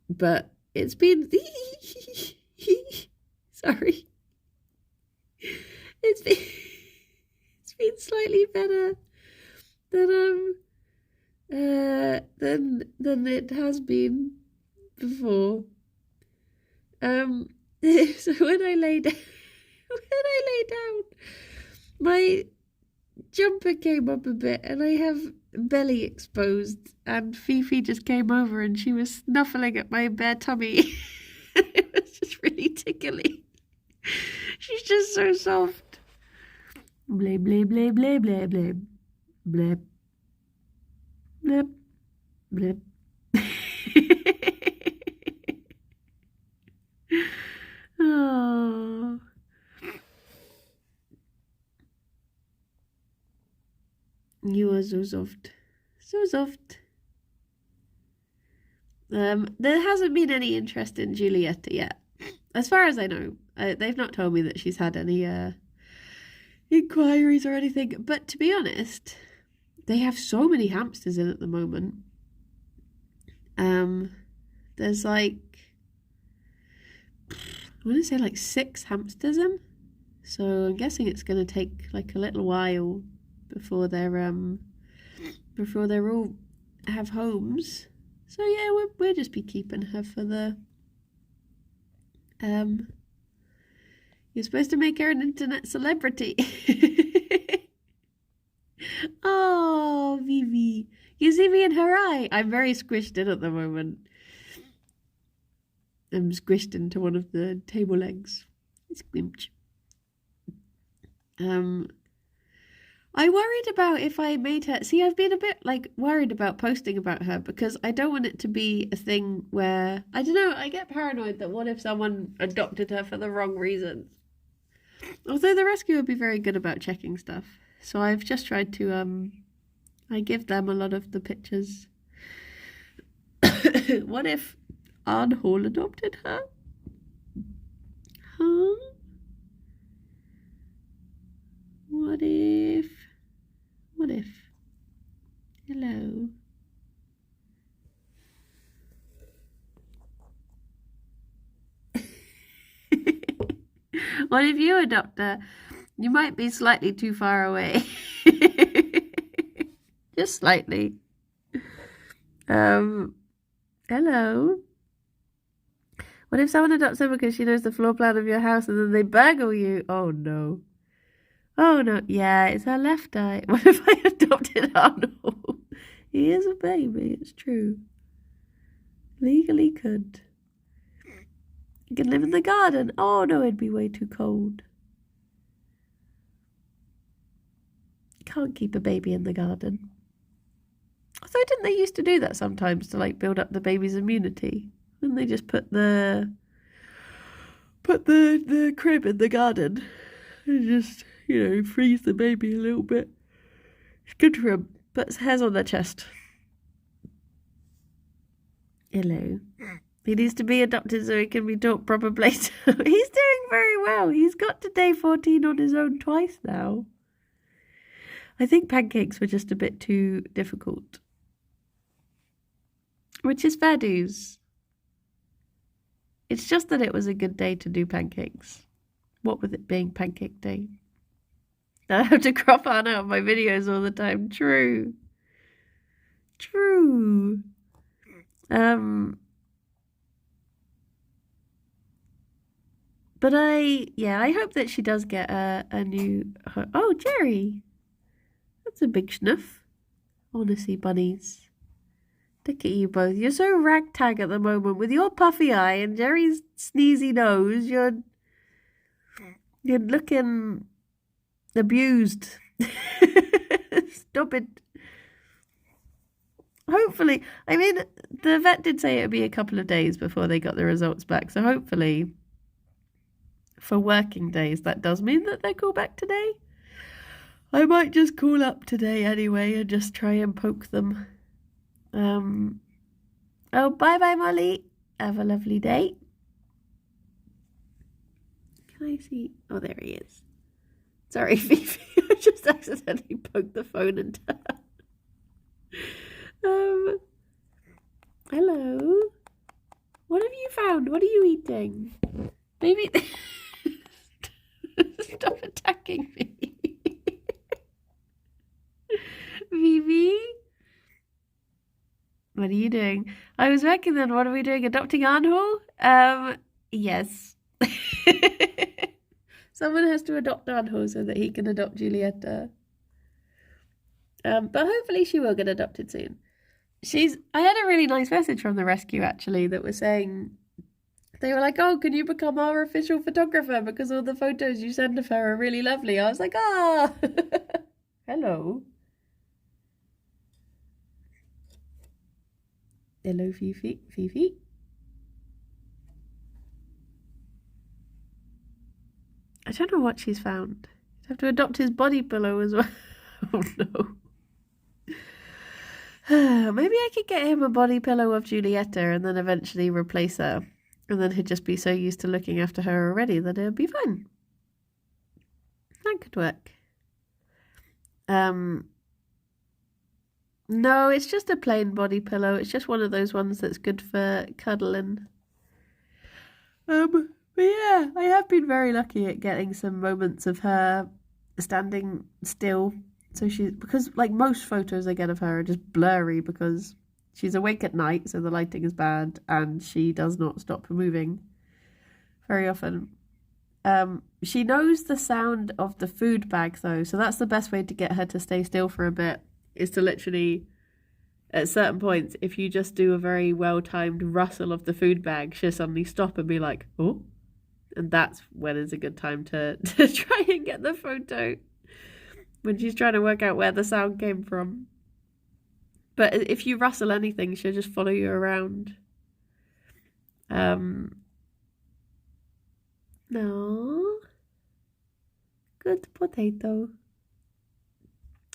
But it's been... Sorry. It's been slightly better than it has been before. So when I lay down, my jumper came up a bit, and I have belly exposed. And Fifi just came over, and she was snuffling at my bare tummy. It was just really tickly. She's just so soft. Blab, blab, blab, blab, blab, blab. Blab. Blab. Blab. Oh. You are so soft. So soft. There hasn't been any interest in Julietta yet. As far as I know. They've not told me that she's had any inquiries or anything. But to be honest, they have so many hamsters in at the moment. There's like, I want to say like 6 hamsters in. So I'm guessing it's going to take like a little while before they're all have homes. So yeah, we'll just be keeping her for the You're supposed to make her an internet celebrity. Oh, Vivi. You see me in her eye. I'm very squished in at the moment. I'm squished into one of the table legs. Squimch. I worried about if I made her... See, I've been a bit, worried about posting about her because I don't want it to be a thing where... I don't know, I get paranoid that what if someone adopted her for the wrong reasons? Although the rescue would be very good about checking stuff. So I've just tried to, I give them a lot of the pictures. What if Arn Hall adopted her? Huh? What if? Hello. What if you adopt her? You might be slightly too far away. Just slightly. Hello. What if someone adopts her because she knows the floor plan of your house and then they burgle you? Oh no. Oh no. Yeah, it's her left eye. What if I adopted Arnold? He is a baby, it's true. Legally could. You can live in the garden. Oh no, it'd be way too cold. Can't keep a baby in the garden. So didn't they used to do that sometimes to build up the baby's immunity? Wouldn't they just put the crib in the garden and just, freeze the baby a little bit? It's good for him. Puts hairs on their chest. Hello. He needs to be adopted so he can be taught proper playtime. He's doing very well. He's got to day 14 on his own twice now. I think pancakes were just a bit too difficult. Which is fair dues. It's just that it was a good day to do pancakes. What with it being pancake day. I have to crop on out my videos all the time. True. But I hope that she does get a new... Oh, Gerry! That's a big schnuff. Honestly, bunnies. Look at you both. You're so ragtag at the moment. With your puffy eye and Gerry's sneezy nose, you're looking abused. Stop it. Hopefully, the vet did say it would be a couple of days before they got the results back. So hopefully, for working days, that does mean that they call back today. I might just call up today anyway and just try and poke them. Oh, bye-bye, Molly. Have a lovely day. Can I see? Oh, there he is. Sorry, Fifi. I just accidentally poked the phone and hello. What have you found? What are you eating? Maybe... Stop attacking me. Vivi? What are you doing? I was working then. What are we doing? Adopting Arnhall? Yes. Someone has to adopt Arnhall so that he can adopt Julieta. But hopefully she will get adopted soon. I had a really nice message from the rescue actually that was saying, they were like, oh, can you become our official photographer because all the photos you send of her are really lovely. I was like, ah. Hello. Hello, Fifi. Fifi. I don't know what she's found. She'd have to adopt his body pillow as well. Oh no. Maybe I could get him a body pillow of Julieta and then eventually replace her. And then he'd just be so used to looking after her already that it would be fine. That could work. No, it's just a plain body pillow. It's just one of those ones that's good for cuddling. But yeah, I have been very lucky at getting some moments of her standing still. So because most photos I get of her are just blurry because she's awake at night, so the lighting is bad, and she does not stop moving very often. She knows the sound of the food bag though, so that's the best way to get her to stay still for a bit, is to literally at certain points, if you just do a very well-timed rustle of the food bag, she'll suddenly stop and be like, oh. And that's when it's a good time to try and get the photo. When she's trying to work out where the sound came from. But if you rustle anything, she'll just follow you around. No. Good potato.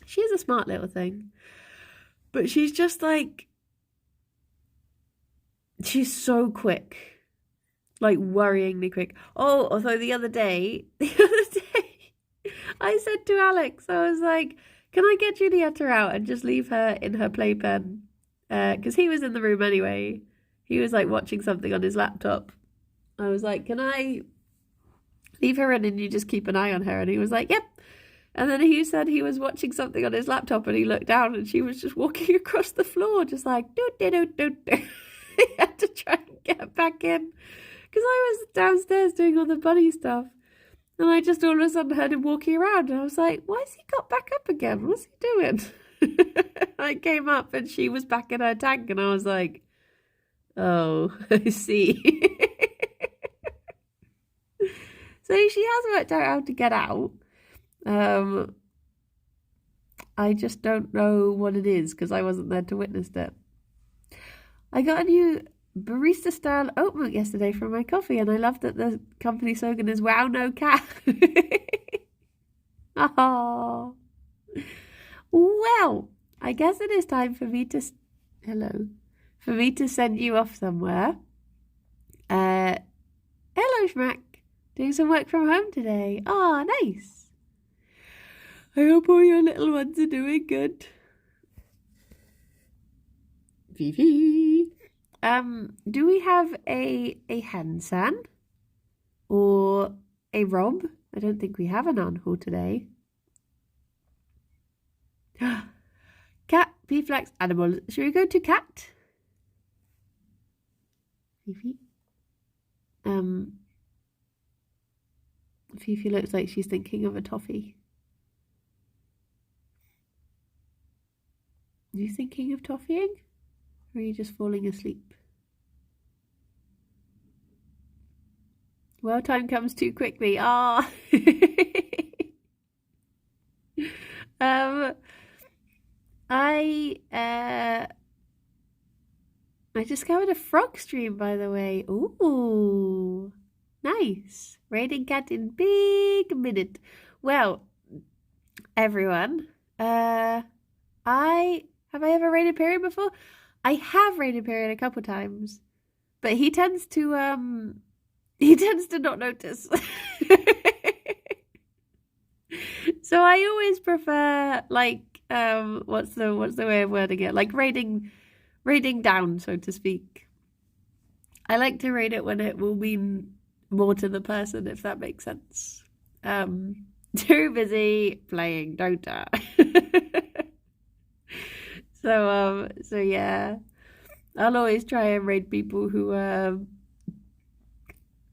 She is a smart little thing. But she's just like... She's so quick. Like, worryingly quick. Oh, although the other day... I said to Alex, I was like, can I get Julietta out and just leave her in her playpen? Because he was in the room anyway. He was like watching something on his laptop. I was like, can I leave her in and you just keep an eye on her? And he was like, yep. And then he said he was watching something on his laptop and he looked down and she was just walking across the floor, just like, do. He had to try and get her back in. Because I was downstairs doing all the bunny stuff. And I just all of a sudden heard him walking around. And I was like, why has he got back up again? What's he doing? I came up and she was back in her tank. And I was like, oh, I see. So she has worked out how to get out. I just don't know what it is because I wasn't there to witness it. I got a new barista style oat milk yesterday for my coffee, and I love that the company slogan is "Wow, no cat." Oh, well, I guess it is time for me to send you off somewhere. Hello, Schmack. Doing some work from home today. Oh, nice. I hope all your little ones are doing good. Fifi. Do we have a Hansan or a Rob? I don't think we have an Anhor today. Cat, P-Flex, animals. Should we go to cat? Fifi. Fifi looks like she's thinking of a toffee. Are you thinking of toffeeing? Or are you just falling asleep? Well, time comes too quickly. Ah. I discovered a frog stream, by the way. Ooh, nice. Raiding cat in big minute. Well, everyone, have I ever raided Period before? I have raided Period a couple times, but he tends to not notice. So I always prefer like what's the way of wording it? Like raiding down, so to speak. I like to raid it when it will mean more to the person, if that makes sense. Too busy playing Dota. So yeah, I'll always try and raid people who are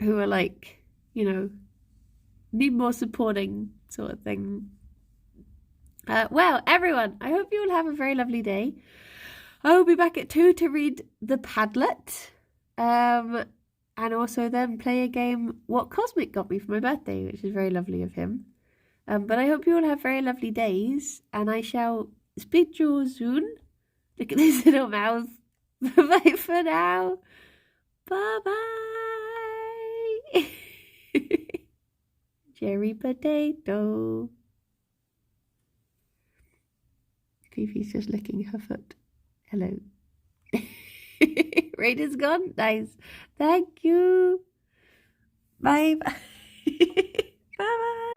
like, you know, need more supporting sort of thing. Well, everyone, I hope you all have a very lovely day. I will be back at 2 to read The Padlet, and also then play a game What Cosmic got me for my birthday, which is very lovely of him. But I hope you all have very lovely days, and I shall speak to you all soon. Look at this little mouth. Bye for now. Bye-bye. Cherry potato. Fifi's just licking her foot. Hello. Raider's gone? Nice. Thank you. Bye. Bye-bye.